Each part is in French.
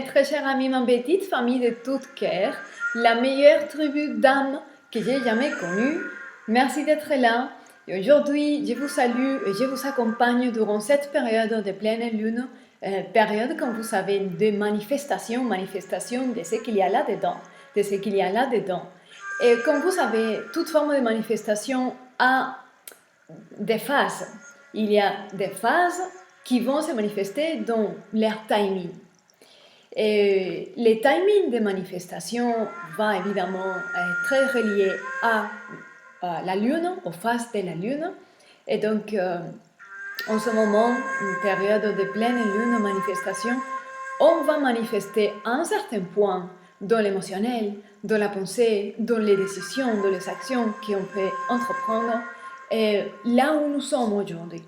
Mes très chers amis, ma petite famille de tout cœur, la meilleure tribu d'âmes que j'ai jamais connue, merci d'être là. Et aujourd'hui, je vous salue et je vous accompagne durant cette période de pleine lune, période, comme vous savez, de manifestation de ce qu'il y a là-dedans, de ce qu'il y a là-dedans. Et comme vous savez, toute forme de manifestation a des phases. Il y a des phases qui vont se manifester dans leur timing. Et le timing des manifestations va évidemment être très relié à la Lune, aux phases de la Lune. Et donc, en ce moment, une période de pleine Lune manifestation, on va manifester à un certain point dans l'émotionnel, dans la pensée, dans les décisions, dans les actions qu'on peut entreprendre, et là où nous sommes aujourd'hui,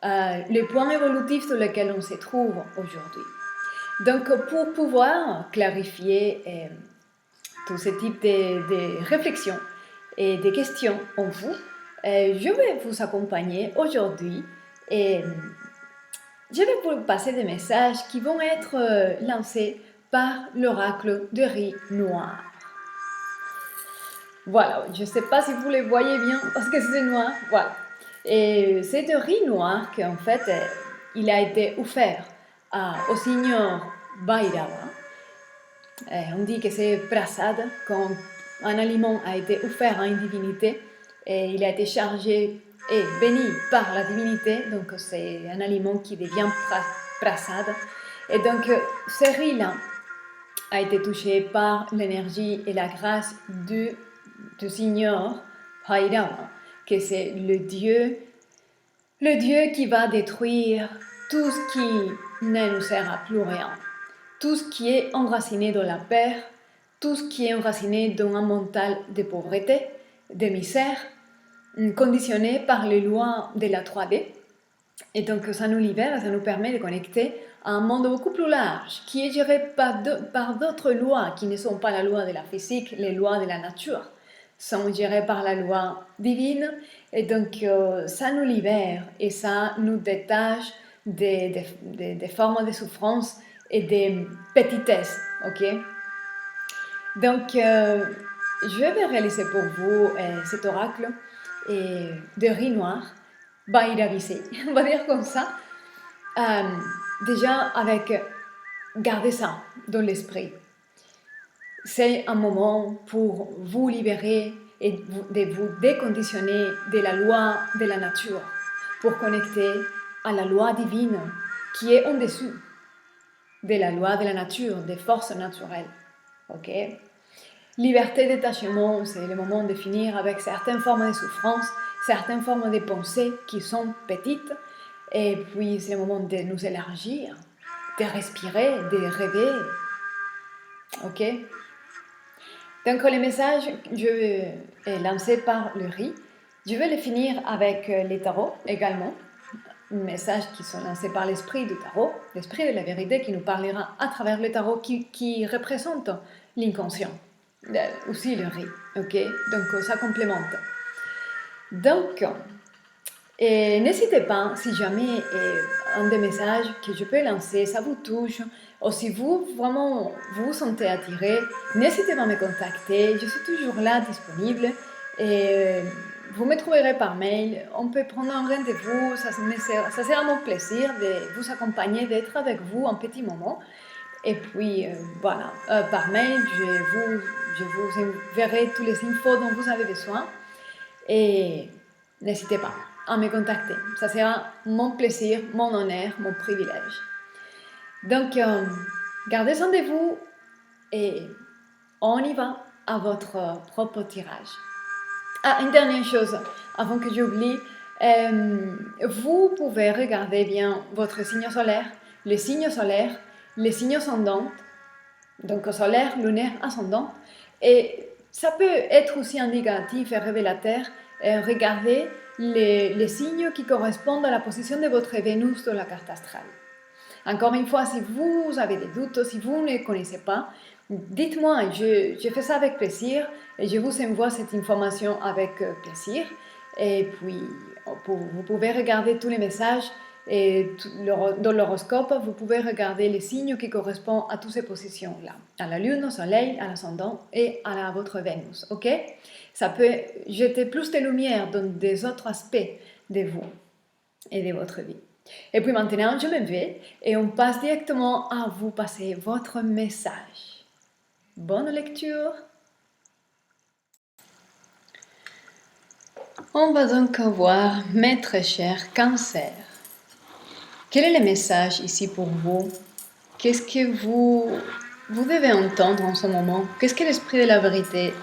le point évolutif dans lequel on se trouve aujourd'hui. Donc, pour pouvoir clarifier tout ce type de réflexions et de questions en vous, je vais vous accompagner aujourd'hui et je vais vous passer des messages qui vont être lancés par l'oracle de riz noir. Voilà, je ne sais pas si vous les voyez bien parce que c'est noir. Voilà. Et c'est de riz noir qu'en fait, il a été offert au seigneur Bhairava. On dit que c'est prasad quand un aliment a été offert à une divinité et il a été chargé et béni par la divinité, donc c'est un aliment qui devient prasad. Et donc ce riz-là a été touché par l'énergie et la grâce du seigneur Bhairava, que c'est le dieu qui va détruire tout ce qui ne nous sert à plus rien, tout ce qui est enraciné dans la peur, tout ce qui est enraciné dans un mental de pauvreté, de misère, conditionné par les lois de la 3D. Et donc ça nous libère, ça nous permet de connecter à un monde beaucoup plus large, qui est géré par d'autres lois qui ne sont pas la loi de la physique, les lois de la nature, sont gérées par la loi divine. Et donc ça nous libère et ça nous détache des formes de souffrance et des petitesses, ok? Donc, je vais réaliser pour vous cet oracle de riz noir, Bhairavisé, on va dire comme ça. Déjà, avec garder ça dans l'esprit. C'est un moment pour vous libérer et de vous déconditionner de la loi de la nature, pour connecter à la loi divine qui est en dessous de la loi de la nature, des forces naturelles. Ok? Liberté détachement, c'est le moment de finir avec certaines formes de souffrance, certaines formes de pensées qui sont petites, et puis c'est le moment de nous élargir, de respirer, de rêver. Ok? Donc les messages, je vais lancer par le riz. Je vais les finir avec les tarots également. Messages qui sont lancés par l'esprit du tarot, l'esprit de la vérité qui nous parlera à travers le tarot qui représente l'inconscient, aussi le riz, ok? Donc ça complémente. Donc, n'hésitez pas, si jamais un des messages que je peux lancer, ça vous touche, ou si vous vraiment vous sentez attiré, n'hésitez pas à me contacter, je suis toujours là, disponible, et vous me trouverez par mail, on peut prendre un rendez-vous, ça sera mon plaisir de vous accompagner, d'être avec vous un petit moment. Et puis voilà, par mail, je vous enverrai tous les infos dont vous avez besoin. Et n'hésitez pas à me contacter, ça sera mon plaisir, mon honneur, mon privilège. Donc, gardez soin de vous et on y va à votre propre tirage. Ah, une dernière chose, avant que j'oublie, vous pouvez regarder bien votre signe solaire, les signes solaires, les signes ascendants, donc solaire, lunaire, ascendant, et ça peut être aussi indicatif et révélateur. Regardez les signes qui correspondent à la position de votre Vénus dans la carte astrale. Encore une fois, si vous avez des doutes, si vous ne connaissez pas, dites-moi, je fais ça avec plaisir et je vous envoie cette information avec plaisir. Et puis, vous pouvez regarder tous les messages Et dans l'horoscope, vous pouvez regarder les signes qui correspondent à toutes ces positions-là, à la Lune, au Soleil, à l'ascendant et à votre Vénus. Ok? Ça peut jeter plus de lumière dans des autres aspects de vous et de votre vie. Et puis maintenant, je me vais et on passe directement à vous passer votre message. Bonne lecture! On va donc voir mes très chers cancers. Quel est le message ici pour vous? Qu'est-ce que vous devez entendre en ce moment? Qu'est-ce que l'esprit de la vérité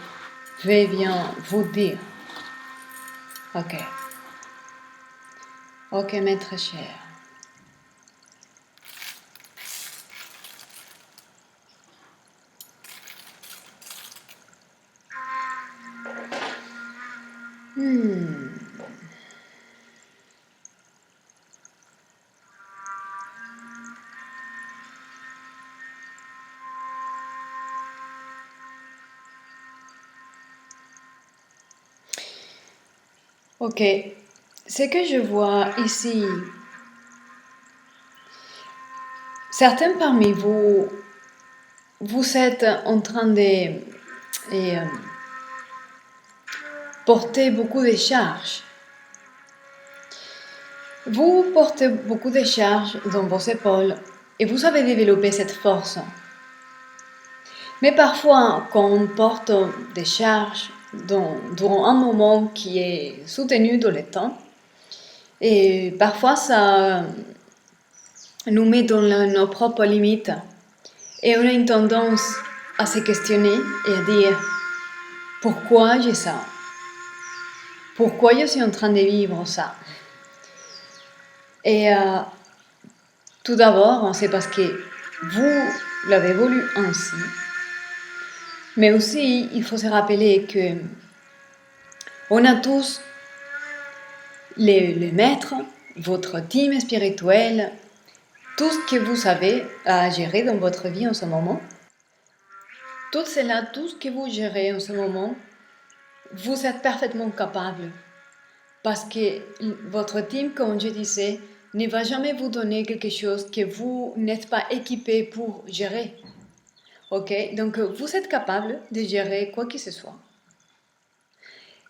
vient vous dire? Ok. Ok, mes très chers. Ok. Ce que je vois ici, certains parmi vous, vous êtes en train de porter beaucoup de charges. Vous portez beaucoup de charges dans vos épaules et vous avez développé cette force. Mais parfois, quand on porte des charges durant un moment qui est soutenu dans le temps, et parfois ça nous met dans nos propres limites et on a une tendance à se questionner et à dire pourquoi j'ai ça? Pourquoi je suis en train de vivre ça? Et tout d'abord, c'est parce que vous l'avez voulu ainsi. Mais aussi, il faut se rappeler que on a tous les maîtres, votre team spirituel, tout ce que vous savez à gérer dans votre vie en ce moment. Tout cela, tout ce que vous gérez en ce moment, vous êtes parfaitement capable. Parce que votre team, comme je disais, ne va jamais vous donner quelque chose que vous n'êtes pas équipé pour gérer. Ok? Donc, vous êtes capable de gérer quoi que ce soit.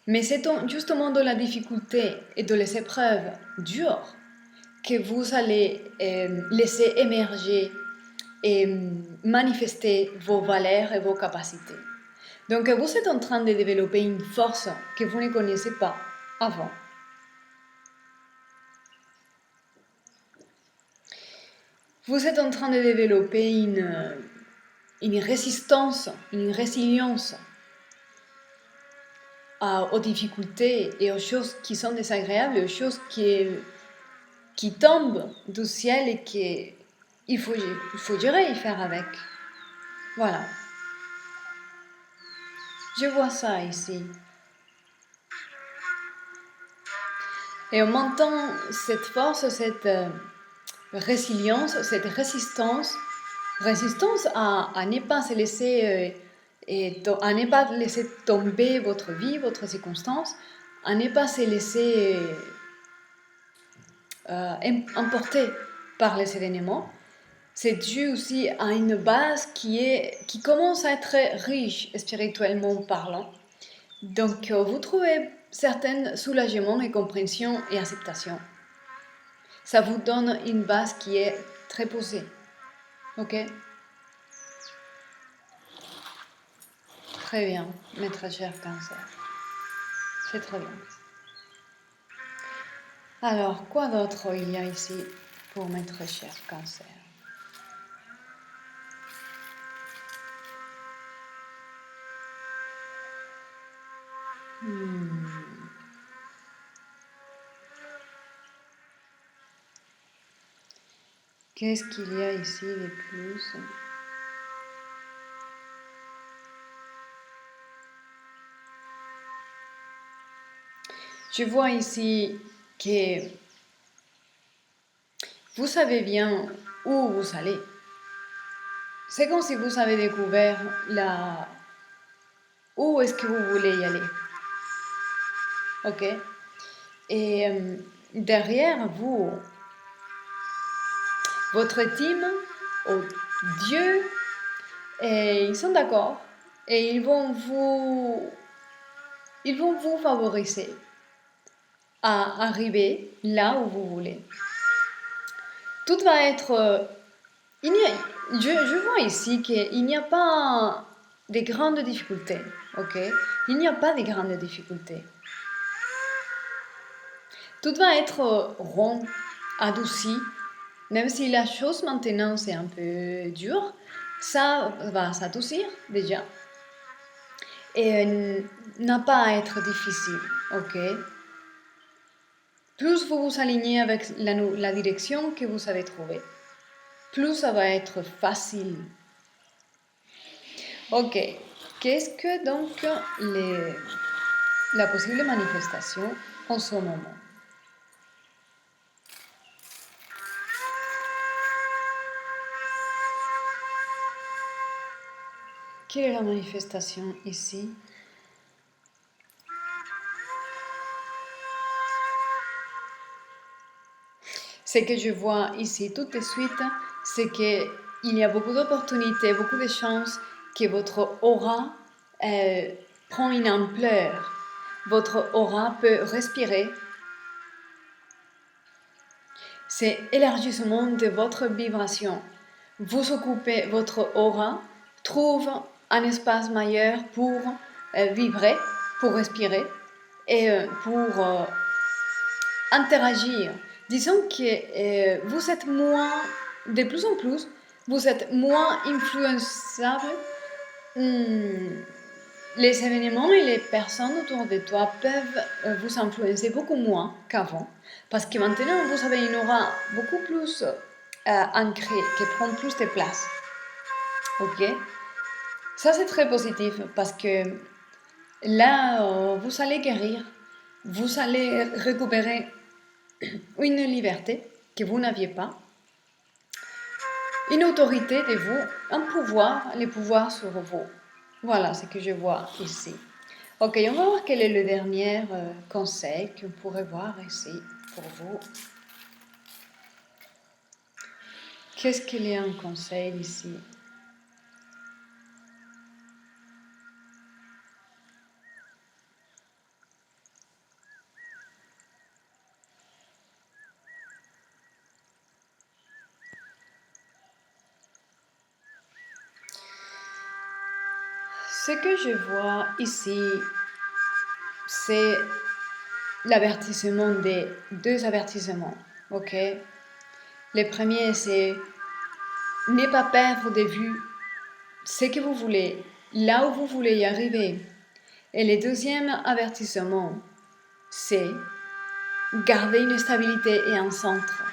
Mais c'est justement dans la difficulté et dans les épreuves dures que vous allez laisser émerger et manifester vos valeurs et vos capacités. Donc, vous êtes en train de développer une force que vous ne connaissez pas avant. Vous êtes en train de développer une résistance, une résilience aux difficultés et aux choses qui sont désagréables, aux choses qui tombent du ciel et qu'il faut gérer et faire avec. Voilà. Je vois ça ici. Et en montant cette force, cette résilience, cette résistance à ne pas se laisser à ne pas laisser tomber votre vie, votre circonstance, à ne pas se laisser emporter par les événements. C'est dû aussi à une base qui commence à être riche spirituellement parlant. Donc vous trouvez certains soulagements et compréhension et acceptation. Ça vous donne une base qui est très posée. Ok? Très bien, mes très chers cancers. C'est très bien. Alors, quoi d'autre il y a ici pour mes très chers cancers? Qu'est-ce qu'il y a ici de plus? Je vois ici que vous savez bien où vous allez. C'est comme si vous avez découvert où est-ce que vous voulez y aller. Ok? Et derrière vous, votre team, au Dieu, et ils sont d'accord et ils vont vous favoriser à arriver là où vous voulez. Tout va être... je vois ici qu'il n'y a pas de grandes difficultés, ok? Il n'y a pas de grandes difficultés. Tout va être rond, adouci, même si la chose maintenant c'est un peu dur, ça va s'adoucir déjà. Et n'a pas à être difficile, ok? Plus vous vous alignez avec la direction que vous avez trouvée, plus ça va être facile. Ok, qu'est-ce que donc la possible manifestation en ce moment? Quelle est la manifestation ici? Ce que je vois ici tout de suite, c'est qu'il y a beaucoup d'opportunités, beaucoup de chances que votre aura prend une ampleur. Votre aura peut respirer. C'est l'élargissement de votre vibration. Vous occupez votre aura, trouve un espace meilleur pour vibrer, pour respirer et pour interagir. Disons que vous êtes moins, de plus en plus, vous êtes moins influençable. Les événements et les personnes autour de toi peuvent vous influencer beaucoup moins qu'avant. Parce que maintenant, vous avez une aura beaucoup plus ancrée, qui prend plus de place. Ok? Ça, c'est très positif parce que là, vous allez guérir. Vous allez récupérer une liberté que vous n'aviez pas, une autorité de vous, un pouvoir, les pouvoirs sur vous. Voilà ce que je vois ici. Ok, on va voir quel est le dernier conseil qu'on pourrait voir ici pour vous. Qu'est-ce qu'il y a un conseil ici? Ce que je vois ici, c'est l'avertissement des deux avertissements. Ok? Le premier, c'est ne pas perdre de vue ce que vous voulez, là où vous voulez y arriver. Et le deuxième avertissement, c'est garder une stabilité et un centre.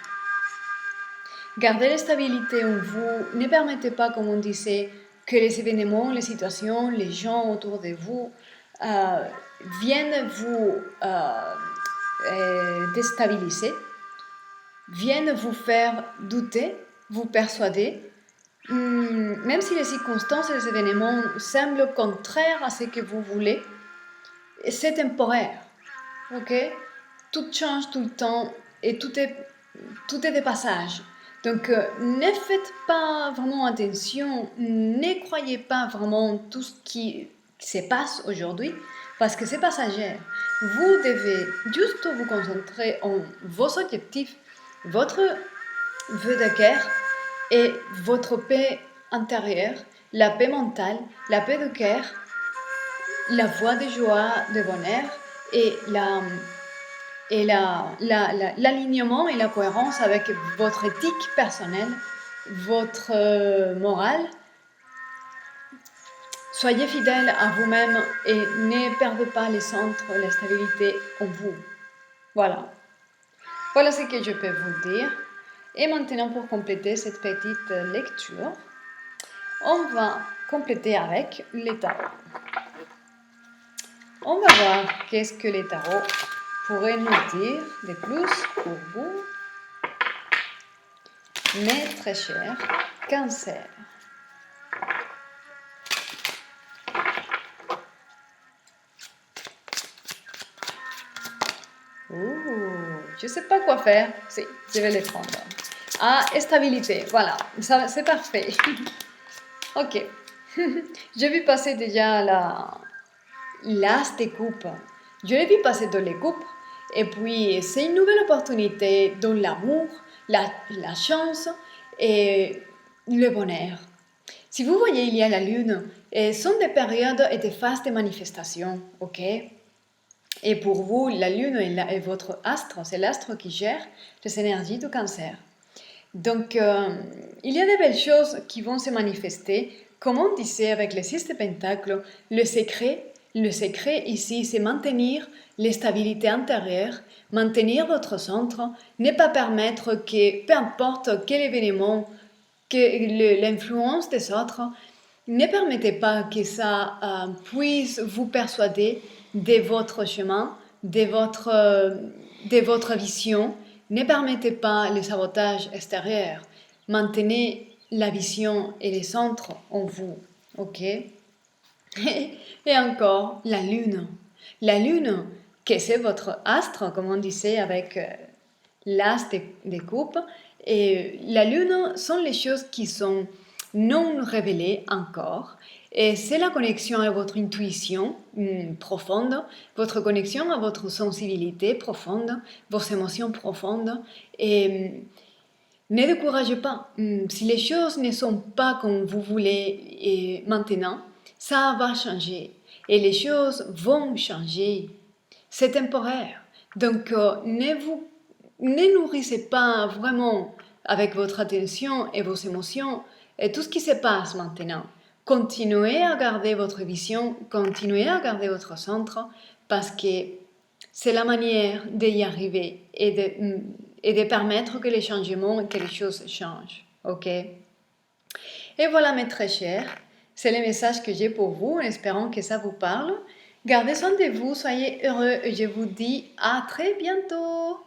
Garder la stabilité en vous, ne permettez pas, comme on disait, que les événements, les situations, les gens autour de vous viennent vous déstabiliser, viennent vous faire douter, vous persuader, même si les circonstances et les événements semblent contraires à ce que vous voulez, c'est temporaire, ok? Tout change tout le temps et tout est de passage. Donc, ne faites pas vraiment attention, ne croyez pas vraiment tout ce qui se passe aujourd'hui, parce que c'est passager. Vous devez juste vous concentrer en vos objectifs, votre vœu de guerre et votre paix intérieure, la paix mentale, la paix de cœur, la voie de joie, de bonheur et l'alignement et la cohérence avec votre éthique personnelle, votre morale. Soyez fidèle à vous-même et ne perdez pas les centres, la stabilité en vous. Voilà. Voilà ce que je peux vous dire. Et maintenant, pour compléter cette petite lecture, on va compléter avec les tarots. On va voir qu'est-ce que les tarots pourraient nous dire de plus pour vous, mes très chers cancers. Oh, je ne sais pas quoi faire. Si, je vais les prendre. à stabilité. Voilà, ça, c'est parfait. Ok. J'ai vu passer déjà l'as des coupes. Je l'ai vu passer dans les coupes. Et puis, c'est une nouvelle opportunité dans l'amour, la chance et le bonheur. Si vous voyez, il y a la lune, et sont des périodes et des phases de manifestation, ok? Et pour vous, la lune est votre astre, c'est l'astre qui gère les énergies du cancer. Donc, il y a de belles choses qui vont se manifester. Comme on disait avec les 6 de Pentacles, le secret ici, c'est maintenir la stabilité intérieure, maintenir votre centre, ne pas permettre que, peu importe quel événement, que l'influence des autres, ne permettez pas que ça puisse vous persuader de votre chemin, de votre vision. Ne permettez pas le sabotage extérieur. Maintenez la vision et les centres en vous. Ok? Et encore, la lune. La lune, que c'est votre astre, comme on disait avec l'as des coupes. Et la lune sont les choses qui sont non révélées encore. Et c'est la connexion à votre intuition profonde, votre connexion à votre sensibilité profonde, vos émotions profondes. Et ne découragez pas. Si les choses ne sont pas comme vous voulez et maintenant, ça va changer. Et les choses vont changer. C'est temporaire. Donc, ne nourrissez pas vraiment avec votre attention et vos émotions et tout ce qui se passe maintenant. Continuez à garder votre vision, continuez à garder votre centre parce que c'est la manière d'y arriver et de permettre que les changements, que les choses changent. Ok? Et voilà mes très chers, c'est le message que j'ai pour vous en espérant que ça vous parle. Gardez soin de vous, soyez heureux et je vous dis à très bientôt.